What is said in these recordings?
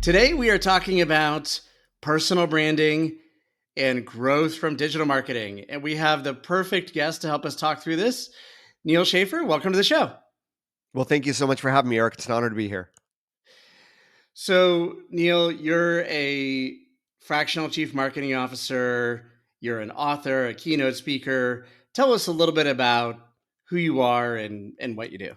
Today, we are talking about personal branding and growth from digital marketing. And we have the perfect guest to help us talk through this. Neal Schaefer, welcome to the show. Well, thank you so much for having me, Eric. It's an honor to be here. So, Neal, you're a fractional chief marketing officer, you're an author, a keynote speaker. Tell us a little bit about who you are and what you do.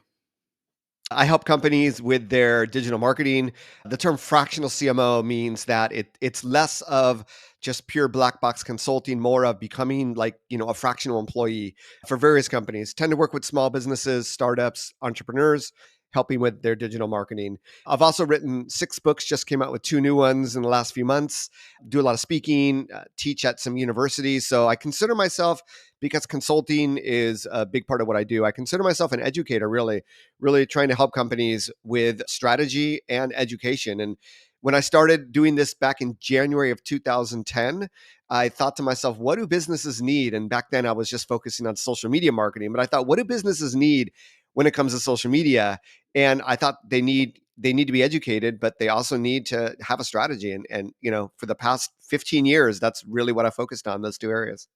I help companies with their digital marketing. The term fractional CMO means that it's less of just pure black box consulting, more of becoming like, a fractional employee for various companies. Tend to work with small businesses, startups, entrepreneurs, helping with their digital marketing. I've also written 6 books, just came out with 2 new ones in the last few months. Do a lot of speaking, teach at some universities. So I consider myself, because consulting is a big part of what I do, I consider myself an educator, really trying to help companies with strategy and education. And when I started doing this back in January of 2010, I thought to myself, what do businesses need? And back then I was just focusing on social media marketing, but I thought, what do businesses need when it comes to social media? And I thought they need to be educated, but they also need to have a strategy. And for the past 15 years, that's really what I focused on, those 2 areas.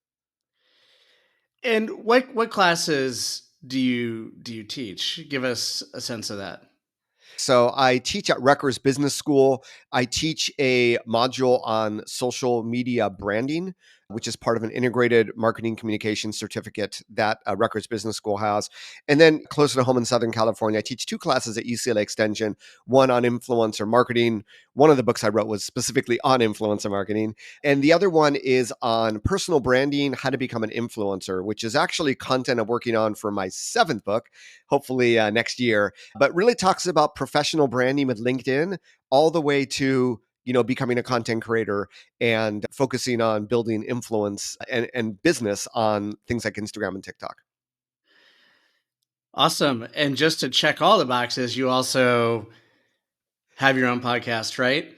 And what classes do you teach? Give us a sense of that. So I teach at Rutgers Business School. I teach a module on social media branding, which is part of an integrated marketing communication certificate that Rutgers Business School has. And then closer to home in Southern California, I teach 2 classes at UCLA Extension, one on influencer marketing. One of the books I wrote was specifically on influencer marketing. And the other one is on personal branding, how to become an influencer, which is actually content I'm working on for my 7th book, hopefully next year, but really talks about professional branding with LinkedIn all the way to becoming a content creator and focusing on building influence and business on things like Instagram and TikTok. Awesome. And just to check all the boxes, you also have your own podcast, right?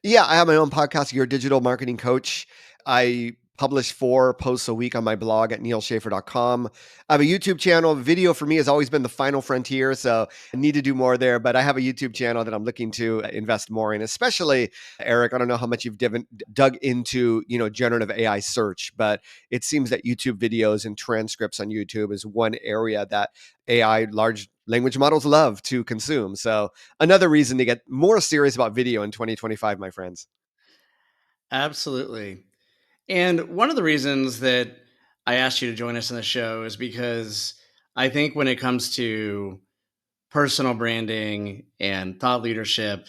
Yeah, I have my own podcast, Your Digital Marketing Coach. I publish 4 posts a week on my blog at nealschaefer.com. I have a YouTube channel. Video for me has always been the final frontier, so I need to do more there. But I have a YouTube channel that I'm looking to invest more in, especially, Eric, I don't know how much you've dug into, generative AI search, but it seems that YouTube videos and transcripts on YouTube is one area that AI, large language models, love to consume. So another reason to get more serious about video in 2025, my friends. Absolutely. And one of the reasons that I asked you to join us on the show is because I think when it comes to personal branding and thought leadership,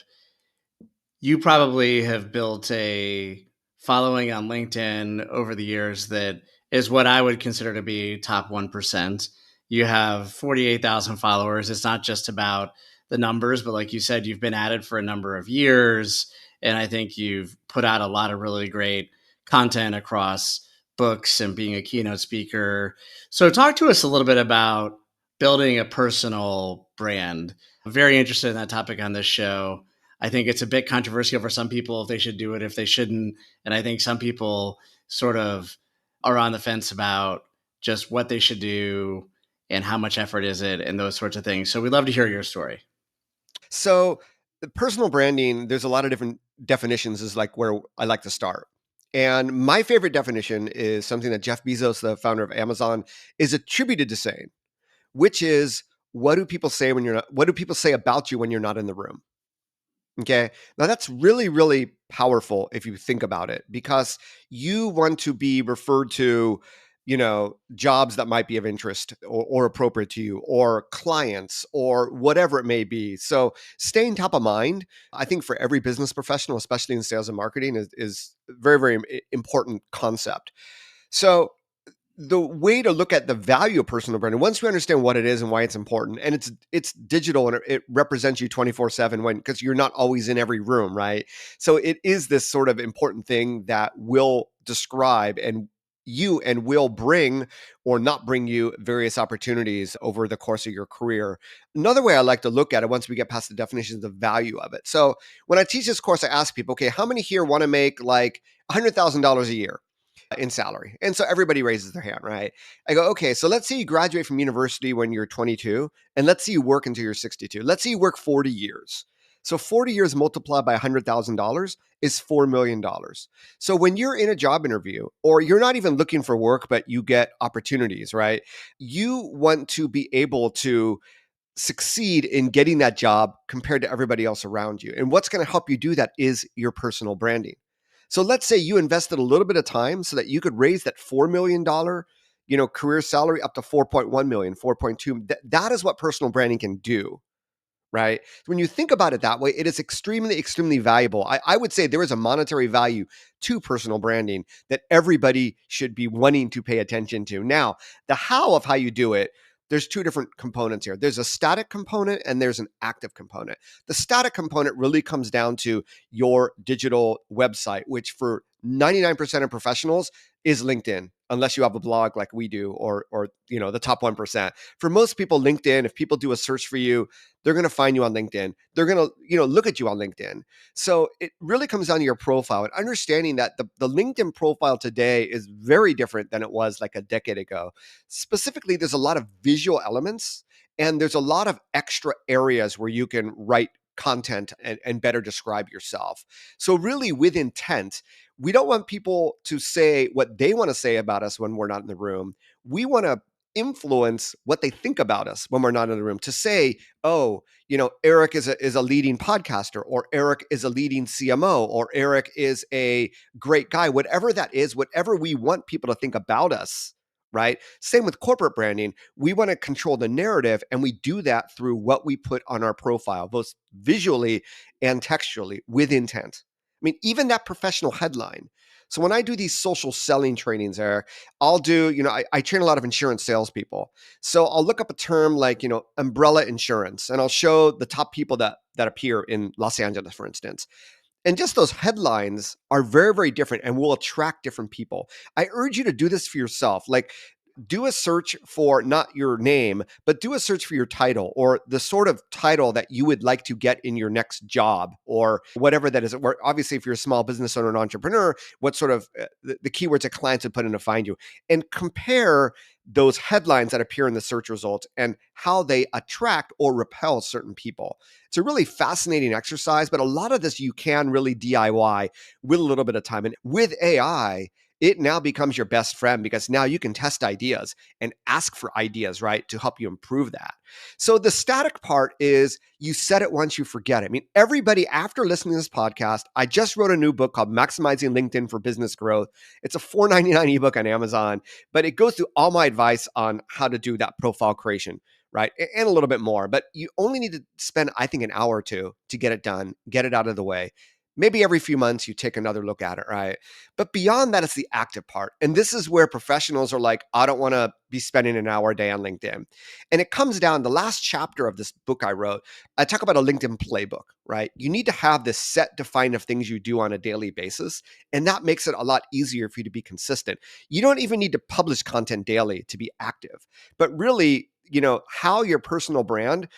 you probably have built a following on LinkedIn over the years that is what I would consider to be top 1%. You have 48,000 followers. It's not just about the numbers, but like you said, you've been at it for a number of years. And I think you've put out a lot of really great content across books and being a keynote speaker. So, talk to us a little bit about building a personal brand. I'm very interested in that topic on this show. I think it's a bit controversial for some people if they should do it, if they shouldn't. And I think some people sort of are on the fence about just what they should do and how much effort is it and those sorts of things. So we'd love to hear your story. So, the personal branding, there's a lot of different definitions, is like where I like to start. And my favorite definition is something that Jeff Bezos, the founder of Amazon, is attributed to saying, which is, what do people say about you when you're not in the room? Okay. Now that's really, really powerful if you think about it, because you want to be referred to, jobs that might be of interest or appropriate to you, or clients, or whatever it may be. So staying top of mind, I think, for every business professional, especially in sales and marketing, is very, very important concept. So the way to look at the value of personal branding, once we understand what it is and why it's important, and it's digital and it represents you 24/7, when because you're not always in every room, right? So it is this sort of important thing that will describe and will bring or not bring you various opportunities over the course of your career. Another way I like to look at it, once we get past the definitions, of the value of it. So when I teach this course, I ask people, okay, how many here want to make like $100,000 a year in salary? And so everybody raises their hand, right? I go, okay, so let's say you graduate from university when you're 22, and let's say you work until you're 62. Let's say you work 40 years. So 40 years multiplied by $100,000 is $4 million. So when you're in a job interview or you're not even looking for work, but you get opportunities, right? You want to be able to succeed in getting that job compared to everybody else around you. And what's going to help you do that is your personal branding. So let's say you invested a little bit of time so that you could raise that $4 million career salary up to 4.1 million, 4.2. That is what personal branding can do, right? When you think about it that way, it is extremely, extremely valuable. I would say there is a monetary value to personal branding that everybody should be wanting to pay attention to. Now, the how of how you do it, there's two different components here. There's a static component and there's an active component. The static component really comes down to your digital website, which for 99% of professionals is LinkedIn, unless you have a blog like we do, or the top 1%. For most people, LinkedIn, if people do a search for you, they're going to find you on LinkedIn. They're going to, look at you on LinkedIn. So it really comes down to your profile and understanding that the LinkedIn profile today is very different than it was like a decade ago. Specifically, there's a lot of visual elements and there's a lot of extra areas where you can write content and better describe yourself. So really with intent, we don't want people to say what they want to say about us when we're not in the room. We want to influence what they think about us when we're not in the room, to say, oh, Eric is a leading podcaster, or Eric is a leading CMO, or Eric is a great guy, whatever that is, whatever we want people to think about us, right? Same with corporate branding. We want to control the narrative, and we do that through what we put on our profile, both visually and textually with intent. I mean, even that professional headline. So when I do these social selling trainings, Eric, I'll do, I train a lot of insurance salespeople. So I'll look up a term like, umbrella insurance, and I'll show the top people that appear in Los Angeles, for instance. And just those headlines are very, very different and will attract different people. I urge you to do this for yourself. Like, do a search for not your name, but do a search for your title, or the sort of title that you would like to get in your next job, or whatever that is. Or obviously, if you're a small business owner and entrepreneur, what sort of the keywords that clients would put in to find you, and compare those headlines that appear in the search results and how they attract or repel certain people. It's a really fascinating exercise, but a lot of this you can really DIY with a little bit of time. And with AI, it now becomes your best friend, because now you can test ideas and ask for ideas, right, to help you improve that. So the static part is you said it once, you forget it. I mean, everybody, after listening to this podcast, I just wrote a new book called Maximizing LinkedIn for Business Growth. It's a $4.99 ebook on Amazon, but it goes through all my advice on how to do that profile creation, right? And a little bit more, but you only need to spend, I think, an hour or two to get it done, get it out of the way. Maybe every few months you take another look at it, right? But beyond that, it's the active part. And this is where professionals are like, I don't want to be spending an hour a day on LinkedIn. And it comes down, the last chapter of this book I wrote, I talk about a LinkedIn playbook, right? You need to have this set defined of things you do on a daily basis. And that makes it a lot easier for you to be consistent. You don't even need to publish content daily to be active. But really, how your personal brand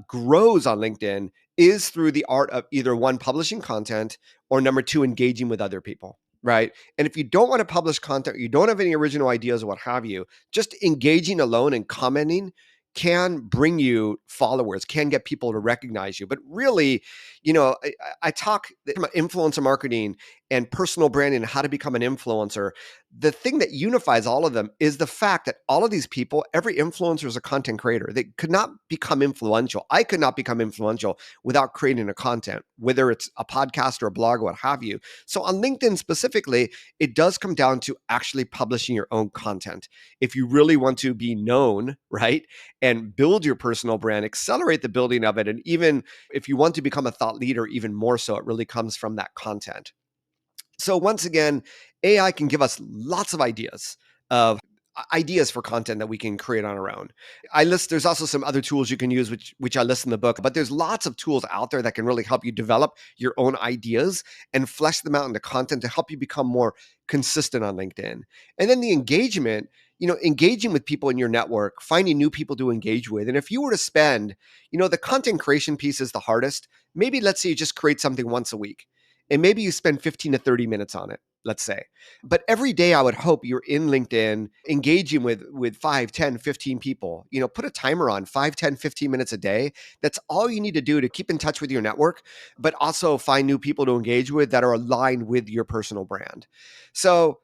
grows on LinkedIn is through the art of either one, publishing content, or number two, engaging with other people, right? And if you don't want to publish content, you don't have any original ideas or what have you, just engaging alone and commenting can bring you followers, can get people to recognize you. But really, I talk about influencer marketing and personal branding and how to become an influencer. The thing that unifies all of them is the fact that all of these people, every influencer is a content creator. They could not become influential. I could not become influential without creating a content, whether it's a podcast or a blog or what have you. So on LinkedIn specifically, it does come down to actually publishing your own content. If you really want to be known, right, and build your personal brand, accelerate the building of it. And even if you want to become a thought leader, even more so, it really comes from that content. So once again, AI can give us lots of ideas for content that we can create on our own. There's also some other tools you can use, which I list in the book, but there's lots of tools out there that can really help you develop your own ideas and flesh them out into content to help you become more consistent on LinkedIn. And then the engagement, engaging with people in your network, finding new people to engage with. And if you were to spend, the content creation piece is the hardest. Maybe let's say you just create something once a week, and maybe you spend 15 to 30 minutes on it. let's say. But every day I would hope you're in LinkedIn engaging with 5, 10, 15 people. Put a timer on 5, 10, 15 minutes a day. That's all you need to do to keep in touch with your network, but also find new people to engage with that are aligned with your personal brand. So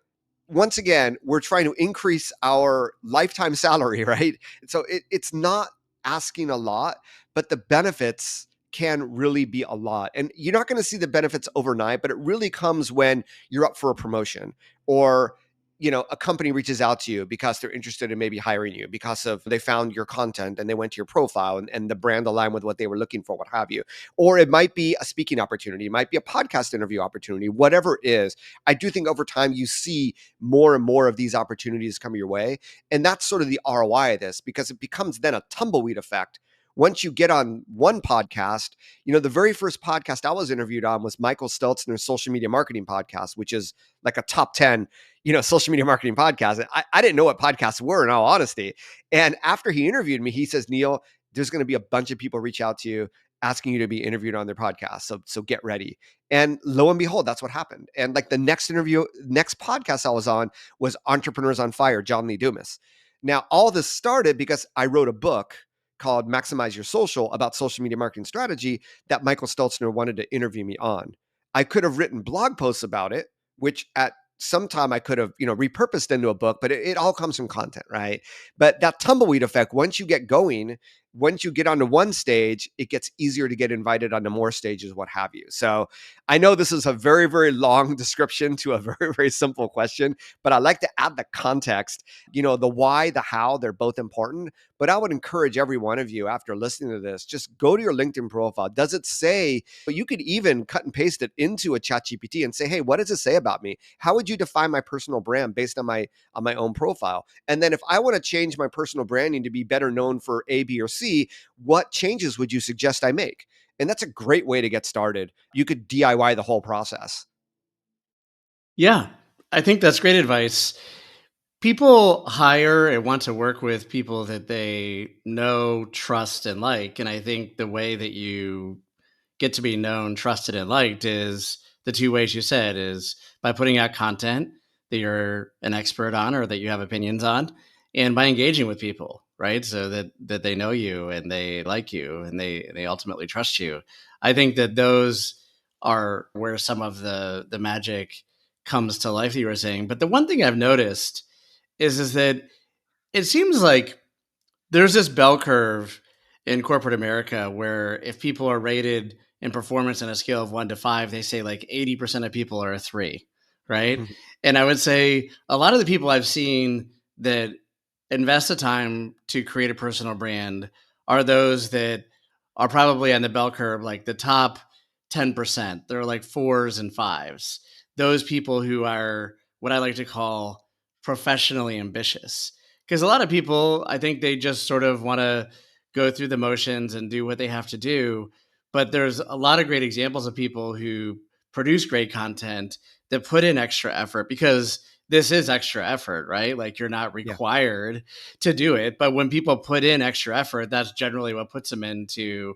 once again, we're trying to increase our lifetime salary, right? So it's not asking a lot, but the benefits can really be a lot. And you're not going to see the benefits overnight, but it really comes when you're up for a promotion, or a company reaches out to you because they're interested in maybe hiring you because of they found your content and they went to your profile, and the brand aligned with what they were looking for, what have you. Or it might be a speaking opportunity, it might be a podcast interview opportunity, whatever it is. I do think over time you see more and more of these opportunities come your way. And that's sort of the ROI of this, because it becomes then a tumbleweed effect. Once you get on one podcast, the very first podcast I was interviewed on was Michael Stelzner's social media marketing podcast, which is like a top 10, social media marketing podcast. I didn't know what podcasts were, in all honesty. And after he interviewed me, he says, Neal, there's going to be a bunch of people reach out to you asking you to be interviewed on their podcast. So get ready. And lo and behold, that's what happened. And like the next podcast I was on was Entrepreneurs on Fire, John Lee Dumas. Now, all this started because I wrote a book called Maximize Your Social about social media marketing strategy that Michael Stelzner wanted to interview me on. I could have written blog posts about it, which at some time I could have, repurposed into a book, but it all comes from content, right? But that tumbleweed effect, once you get going, once you get onto one stage, it gets easier to get invited onto more stages, what have you. So I know this is a very, very long description to a very, very simple question, but I like to add the context. The why, the how, they're both important. But I would encourage every one of you, after listening to this, just go to your LinkedIn profile. Does it say, you could even cut and paste it into a chat GPT and say, hey, what does it say about me? How would you define my personal brand based on my own profile? And then if I want to change my personal branding to be better known for A, B, or C, what changes would you suggest I make? And that's a great way to get started. You could DIY the whole process. Yeah, I think that's great advice. People hire and want to work with people that they know, trust, and like. And I think the way that you get to be known, trusted, and liked is the two ways you said, is by putting out content that you're an expert on or that you have opinions on, and by engaging with people, right? So that they know you and they like you and they ultimately trust you. I think that those are where some of the magic comes to life that you were saying. But the one thing I've noticed is that it seems like there's this bell curve in corporate America where if people are rated in performance on a scale of 1 to 5, they say like 80% of people are a 3, right? And I would say a lot of the people I've seen that invest the time to create a personal brand are those that are probably on the bell curve, like the top 10%. They're like 4s and 5s. Those people who are what I like to call professionally ambitious. Because a lot of people, I think they just sort of want to go through the motions and do what they have to do. But there's a lot of great examples of people who produce great content that put in extra effort, because this is extra effort, right? Like you're not Yeah. required to do it. But when people put in extra effort, that's generally what puts them into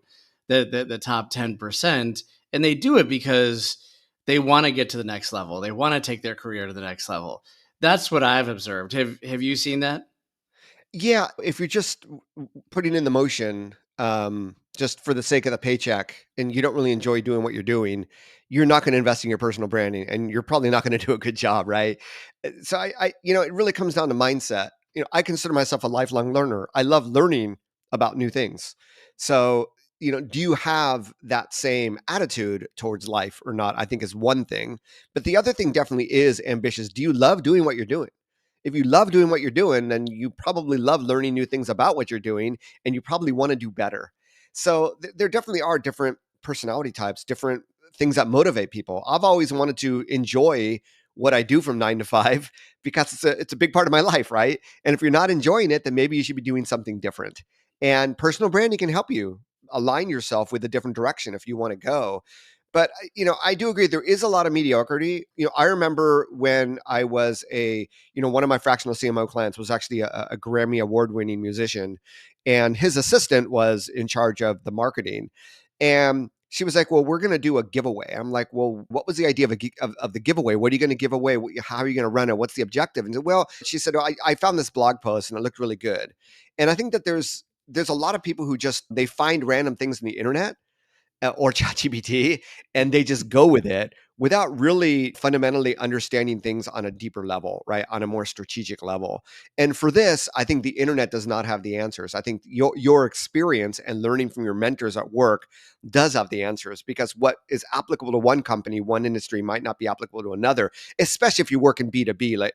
the top 10%. And they do it because they want to get to the next level. They want to take their career to the next level. That's what I've observed. Have you seen that? Yeah, if you're just putting in the motion, just for the sake of the paycheck, and you don't really enjoy doing what you're doing, you're not going to invest in your personal branding, and you're probably not going to do a good job, right? So it really comes down to mindset. I consider myself a lifelong learner. I love learning about new things. So, do you have that same attitude towards life or not? I think is one thing, but the other thing definitely is ambitious. Do you love doing what you're doing? If you love doing what you're doing, then you probably love learning new things about what you're doing, and you probably want to do better. So there definitely are different personality types, different things that motivate people. I've always wanted to enjoy what I do from 9 to 5 because it's a big part of my life, right? And if you're not enjoying it, then maybe you should be doing something different. And personal branding can help you align yourself with a different direction if you want to go. But I do agree there is a lot of mediocrity. I remember when I was one of my fractional CMO clients was actually a Grammy award-winning musician, and his assistant was in charge of the marketing. And She was like, "Well, we're going to do a giveaway." I'm like, "Well, what was the idea of the giveaway? What are you going to give away? How are you going to run it? What's the objective?" And well, she said, oh, I found this blog post and it looked really good. And I think that there's a lot of people who just they find random things in the internet or ChatGPT, and they just go with it without really fundamentally understanding things on a deeper level, right? On a more strategic level. And for this, I think the internet does not have the answers. I think your experience and learning from your mentors at work does have the answers, because what is applicable to one company, one industry might not be applicable to another, especially if you work in B2B, like,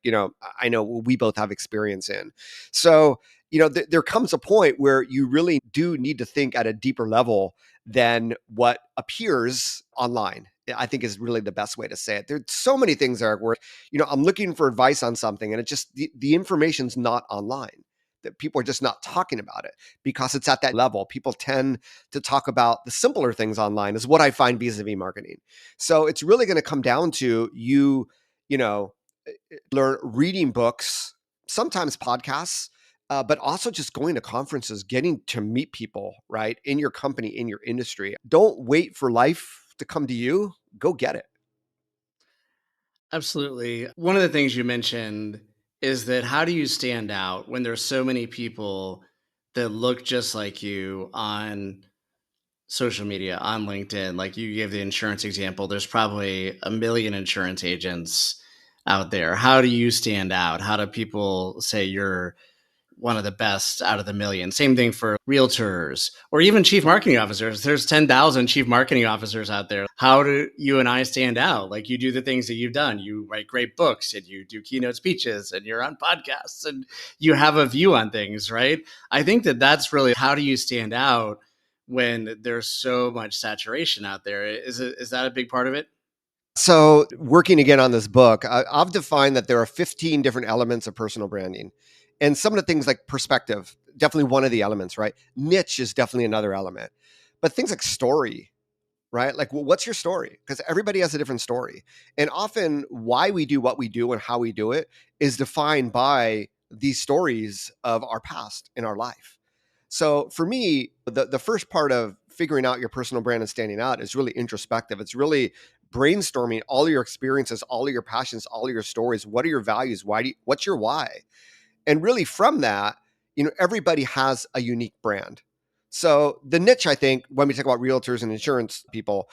I know we both have experience in. So, there comes a point where you really do need to think at a deeper level than what appears online. I think is really the best way to say it. There's so many things, Eric, where, I'm looking for advice on something and it just, the information's not online. That people are just not talking about it because it's at that level. People tend to talk about the simpler things online, is what I find vis-a-vis marketing. So it's really going to come down to you, you know, learn reading books, sometimes podcasts, but also just going to conferences, getting to meet people, right, in your company, in your industry. Don't wait for life to come to you. Go get it. Absolutely. One of the things you mentioned is that how do you stand out when there's so many people that look just like you on social media, on LinkedIn? Like you gave the insurance example, there's probably a million insurance agents out there. How do you stand out? How do people say you're one of the best out of the million? Same thing for realtors or even chief marketing officers. There's 10,000 chief marketing officers out there. How do you and I stand out? Like you do the things that you've done. You write great books and you do keynote speeches and you're on podcasts and you have a view on things, right? I think that that's really how do you stand out when there's so much saturation out there? Is that a big part of it? So, working again on this book, I've defined that there are 15 different elements of personal branding. And some of the things like perspective, definitely one of the elements, right? Niche is definitely another element. But things like story, right? Like, well, what's your story? Because everybody has a different story. And often, why we do what we do and how we do it is defined by these stories of our past in our life. So, for me, the first part of figuring out your personal brand and standing out is really introspective. It's really brainstorming all of your experiences, all of your passions, all of your stories. What are your values? What's your why? And really from that, everybody has a unique brand. So the niche, I think, when we talk about realtors and insurance people,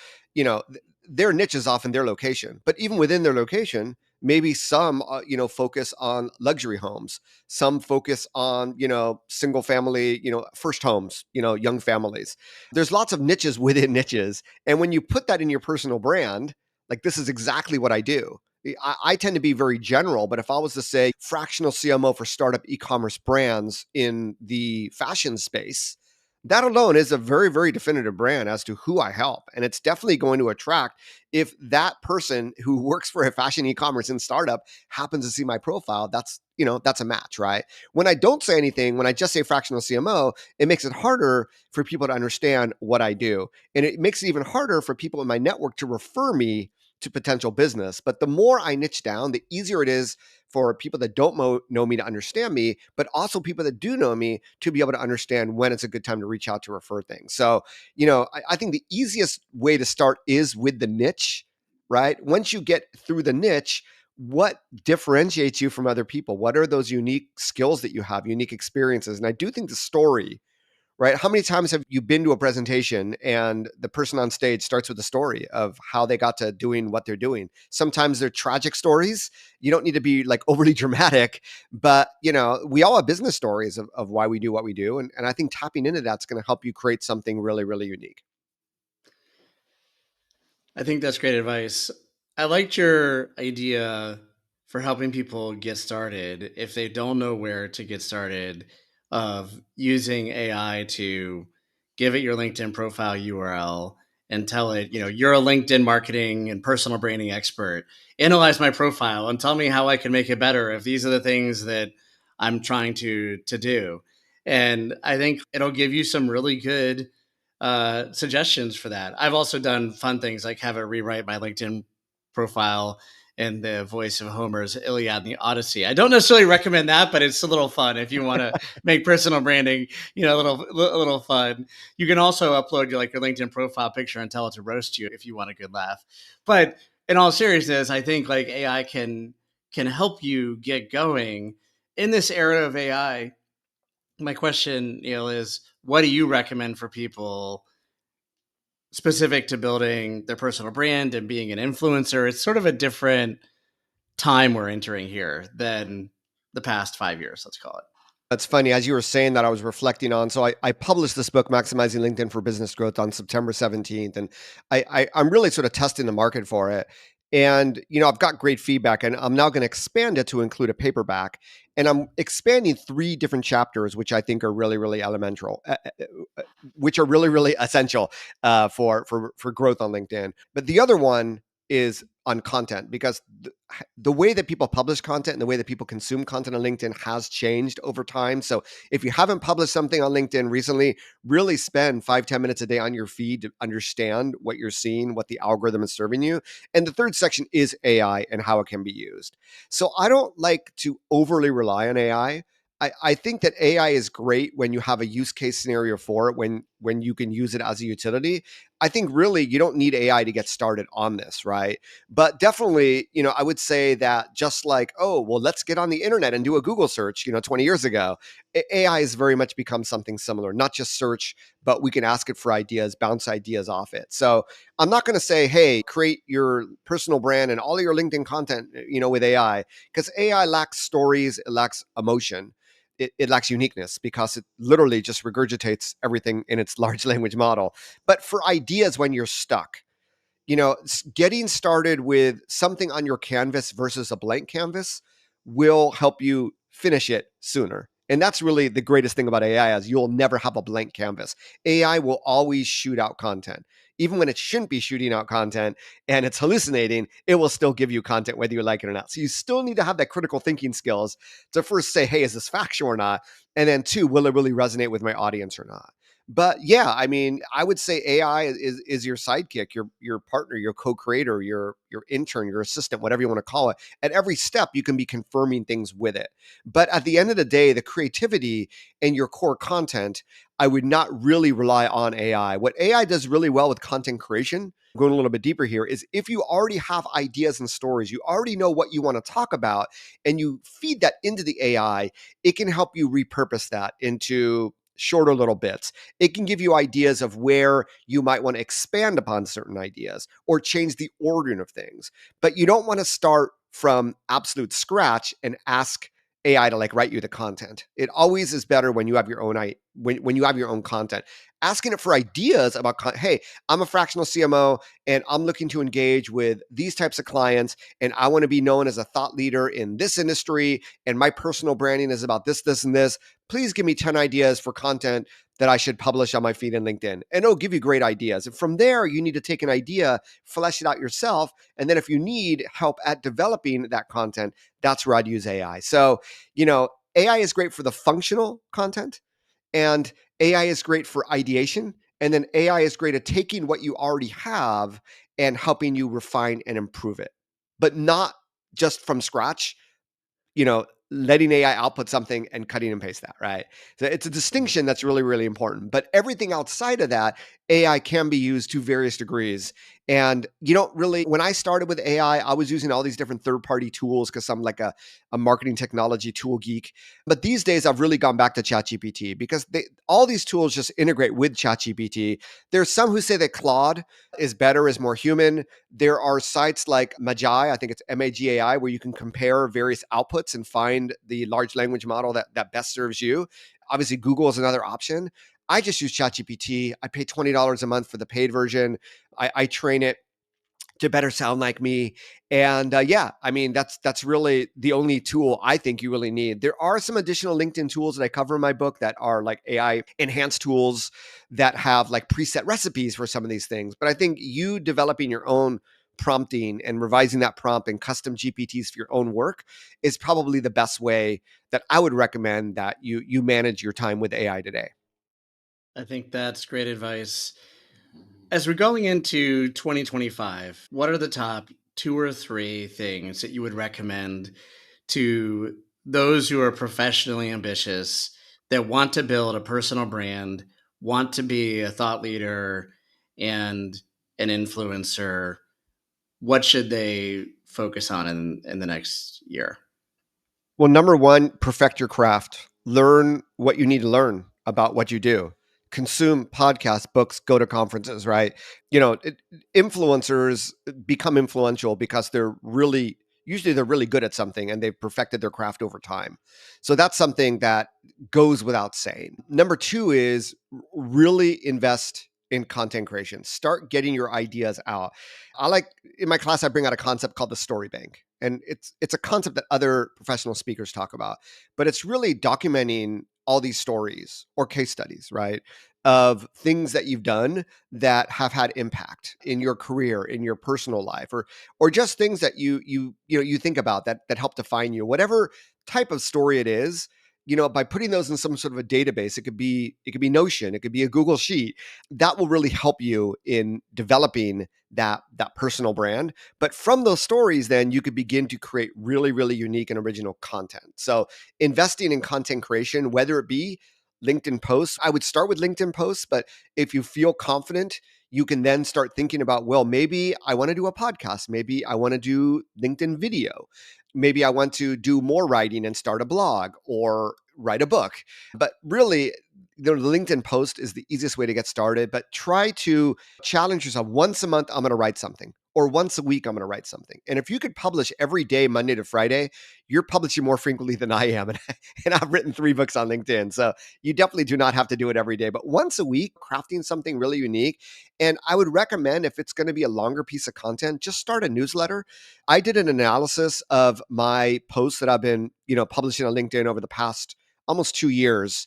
their niche is often their location. But even within their location, maybe some, focus on luxury homes. Some focus on, single family, first homes, young families. There's lots of niches within niches. And when you put that in your personal brand, like this is exactly what I do. I tend to be very general, but if I was to say fractional CMO for startup e-commerce brands in the fashion space, that alone is a very, very definitive brand as to who I help. And it's definitely going to attract if that person who works for a fashion e-commerce and startup happens to see my profile, that's a match, right? When I don't say anything, when I just say fractional CMO, it makes it harder for people to understand what I do. And it makes it even harder for people in my network to refer me to potential business. But the more I niche down, the easier it is for people that don't know me to understand me, but also people that do know me to be able to understand when it's a good time to reach out to refer things. So, I think the easiest way to start is with the niche, right? Once you get through the niche, what differentiates you from other people? What are those unique skills that you have, unique experiences? And I do think the story, right? How many times have you been to a presentation and the person on stage starts with a story of how they got to doing what they're doing? Sometimes they're tragic stories. You don't need to be like overly dramatic, but we all have business stories of why we do what we do. And I think tapping into that's going to help you create something really, really unique. I think that's great advice. I liked your idea for helping people get started if they don't know where to get started, of using AI to give it your LinkedIn profile URL and tell it, you're a LinkedIn marketing and personal branding expert. Analyze my profile and tell me how I can make it better if these are the things that I'm trying to do. And I think it'll give you some really good suggestions for that. I've also done fun things like have it rewrite my LinkedIn profile in the voice of Homer's Iliad and the Odyssey. I don't necessarily recommend that, but it's a little fun if you want to make personal branding, a little fun. You can also upload your LinkedIn profile picture and tell it to roast you if you want a good laugh. But in all seriousness, I think like AI can help you get going in this era of AI. My question, Neil, is what do you recommend for people specific to building their personal brand and being an influencer? It's sort of a different time we're entering here than the past 5 years, let's call it. That's funny. As you were saying that, I was reflecting on. So I published this book, Maximizing LinkedIn for Business Growth, on September 17th, and I'm really sort of testing the market for it. And I've got great feedback, and I'm now going to expand it to include a paperback. And I'm expanding 3 different chapters, which I think are really, really elemental, which are really, really essential for growth on LinkedIn. But the other one is on content, because the way that people publish content and the way that people consume content on LinkedIn has changed over time. So if you haven't published something on LinkedIn recently, really spend 5-10 minutes a day on your feed to understand what you're seeing, what the algorithm is serving you. And the third section is AI and how it can be used. So I don't like to overly rely on AI. I think that AI is great when you have a use case scenario for it, when you can use it as a utility. I think really you don't need AI to get started on this, right? But definitely, I would say that just like, oh, well, let's get on the internet and do a Google search, 20 years ago, AI has very much become something similar, not just search, but we can ask it for ideas, bounce ideas off it. So I'm not going to say, hey, create your personal brand and all of your LinkedIn content, with AI, because AI lacks stories, it lacks emotion. It lacks uniqueness because it literally just regurgitates everything in its large language model. But for ideas when you're stuck, getting started with something on your canvas versus a blank canvas will help you finish it sooner. And that's really the greatest thing about AI, is you'll never have a blank canvas. AI will always shoot out content. Even when it shouldn't be shooting out content and it's hallucinating, it will still give you content whether you like it or not. So you still need to have that critical thinking skills to first say, hey, is this factual or not? And then 2, will it really resonate with my audience or not? But yeah, I mean, I would say AI is your sidekick, your partner, your co-creator, your intern, your assistant, whatever you want to call it. At every step, you can be confirming things with it. But at the end of the day, the creativity and your core content, I would not really rely on AI. What AI does really well with content creation, going a little bit deeper here, is if you already have ideas and stories, you already know what you want to talk about, and you feed that into the AI, it can help you repurpose that into shorter little bits. It can give you ideas of where you might want to expand upon certain ideas or change the ordering of things. But you don't want to start from absolute scratch and ask AI to like write you the content. It always is better when you have your own when you have your own content. Asking it for ideas about, hey, I'm a fractional CMO and I'm looking to engage with these types of clients, and I want to be known as a thought leader in this industry, and my personal branding is about this, this, and this. Please give me 10 ideas for content that I should publish on my feed in LinkedIn. And it'll give you great ideas. And from there, you need to take an idea, flesh it out yourself. And then if you need help at developing that content, that's where I'd use AI. So, AI is great for the functional content, and AI is great for ideation. And then AI is great at taking what you already have and helping you refine and improve it, but not just from scratch, letting AI output something and cutting and paste that, right? So it's a distinction that's really, really important. But everything outside of that, AI can be used to various degrees. And you don't really, when I started with AI, I was using all these different third-party tools because I'm like a marketing technology tool geek. But these days, I've really gone back to ChatGPT because all these tools just integrate with ChatGPT. There's some who say that Claude is better, is more human. There are sites like Magi, I think it's Magai, where you can compare various outputs and find the large language model that best serves you. Obviously, Google is another option. I just use ChatGPT. I pay $20 a month for the paid version. I train it to better sound like me. And yeah, I mean, that's really the only tool I think you really need. There are some additional LinkedIn tools that I cover in my book that are like AI enhanced tools that have like preset recipes for some of these things. But I think you developing your own prompting and revising that prompt and custom GPTs for your own work is probably the best way that I would recommend that you manage your time with AI today. I think that's great advice. As we're going into 2025, what are the top two or three things that you would recommend to those who are professionally ambitious that want to build a personal brand, want to be a thought leader and an influencer, what should they focus on in the next year? Well, number one, perfect your craft. Learn what you need to learn about what you do. Consume podcasts, books, go to conferences, right? You know, influencers become influential because usually they're really good at something and they've perfected their craft over time. So that's something that goes without saying. Number two is really invest in content creation. Start getting your ideas out. I like in my class, I bring out a concept called the story bank. And it's a concept that other professional speakers talk about, but it's really documenting all these stories or case studies, right? Of things that you've done that have had impact in your career, in your personal life, or just things that you think about that help define you. Whatever type of story it is, by putting those in some sort of a database, it could be Notion, it could be a Google Sheet, that will really help you in developing that personal brand. But from those stories, then you could begin to create really, really unique and original content. So investing in content creation, whether it be LinkedIn posts, I would start with LinkedIn posts, but if you feel confident, you can then start thinking about, well, maybe I want to do a podcast. Maybe I want to do LinkedIn video. Maybe I want to do more writing and start a blog or write a book. But really, the LinkedIn post is the easiest way to get started. But try to challenge yourself. Once a month, I'm going to write something, or once a week, I'm going to write something. And if you could publish every day, Monday to Friday, you're publishing more frequently than I am. And I've written 3 books on LinkedIn. So you definitely do not have to do it every day, but once a week, crafting something really unique. And I would recommend, if it's going to be a longer piece of content, just start a newsletter. I did an analysis of my posts that I've been, publishing on LinkedIn over the past almost 2 years.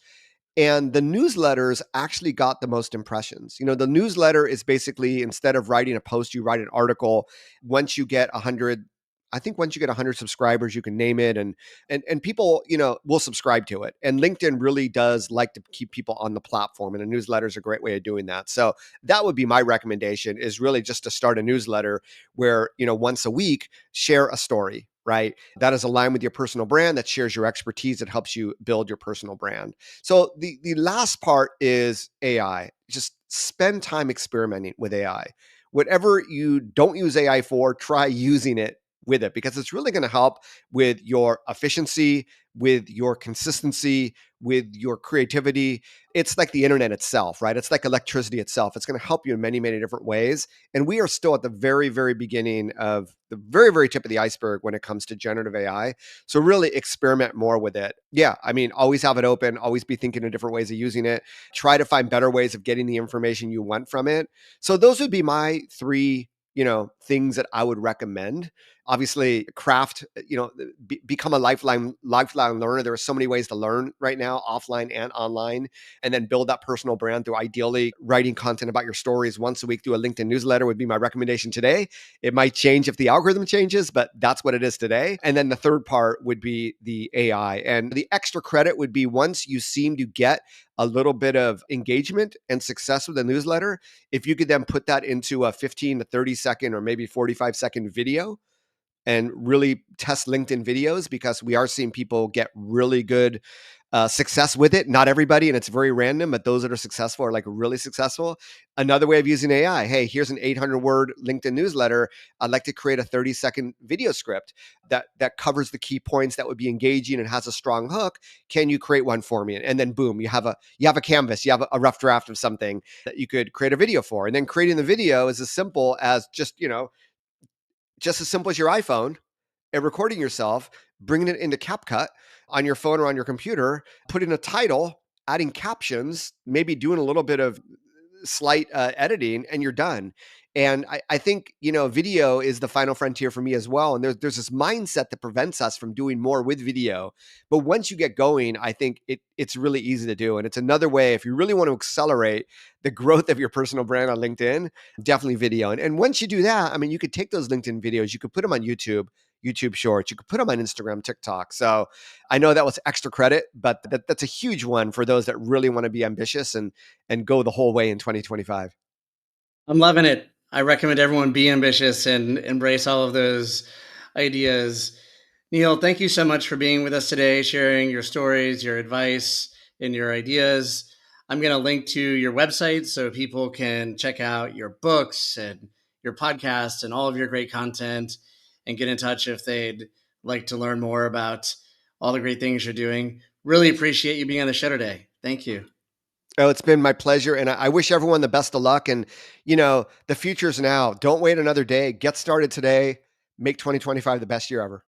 And the newsletters actually got the most impressions. The newsletter is basically, instead of writing a post, you write an article. Once you get 100, I think once you get 100 subscribers, you can name it, and people, will subscribe to it. And LinkedIn really does like to keep people on the platform, and a newsletter is a great way of doing that. So that would be my recommendation, is really just to start a newsletter where, once a week, share a story, right? That is aligned with your personal brand, that shares your expertise, that helps you build your personal brand. So the last part is AI. Just spend time experimenting with AI. Whatever you don't use AI for, try using it with it, because it's really going to help with your efficiency, with your consistency, with your creativity. It's like the internet itself, right? It's like electricity itself. It's going to help you in many, many different ways. And we are still at the very, very beginning of the very, very tip of the iceberg when it comes to generative AI. So really experiment more with it. Yeah, I mean, always have it open, always be thinking of different ways of using it. Try to find better ways of getting the information you want from it. So those would be my three, things that I would recommend. Obviously, craft, become a lifelong learner. There are so many ways to learn right now, offline and online, and then build that personal brand through, ideally, writing content about your stories once a week through a LinkedIn newsletter would be my recommendation today. It might change if the algorithm changes, but that's what it is today. And then the third part would be the AI. And the extra credit would be, once you seem to get a little bit of engagement and success with a newsletter, if you could then put that into a 15 to 30 second or maybe 45-second video and really test LinkedIn videos, because we are seeing people get really good success with it. Not everybody, and it's very random, but those that are successful are like really successful. Another way of using AI: hey, here's an 800-word LinkedIn newsletter. I'd like to create a 30-second video script that covers the key points, that would be engaging and has a strong hook. Can you create one for me? And then boom, you have a canvas, you have a rough draft of something that you could create a video for. And then creating the video is as simple as just as simple as your iPhone and recording yourself, bringing it into CapCut on your phone or on your computer, putting a title, adding captions, maybe doing a little bit of slight editing, and you're done. And I think, video is the final frontier for me as well. And there's this mindset that prevents us from doing more with video. But once you get going, I think it's really easy to do. And it's another way, if you really want to accelerate the growth of your personal brand on LinkedIn, definitely video. And once you do that, I mean, you could take those LinkedIn videos, you could put them on YouTube Shorts, you could put them on Instagram, TikTok. So I know that was extra credit, but that's a huge one for those that really want to be ambitious and go the whole way in 2025. I'm loving it. I recommend everyone be ambitious and embrace all of those ideas. Neal, thank you so much for being with us today, sharing your stories, your advice, and your ideas. I'm going to link to your website so people can check out your books and your podcast and all of your great content and get in touch if they'd like to learn more about all the great things you're doing. Really appreciate you being on the show today. Thank you. Oh, it's been my pleasure, and I wish everyone the best of luck. And the future's now. Don't wait another day. Get started today. Make 2025 the best year ever.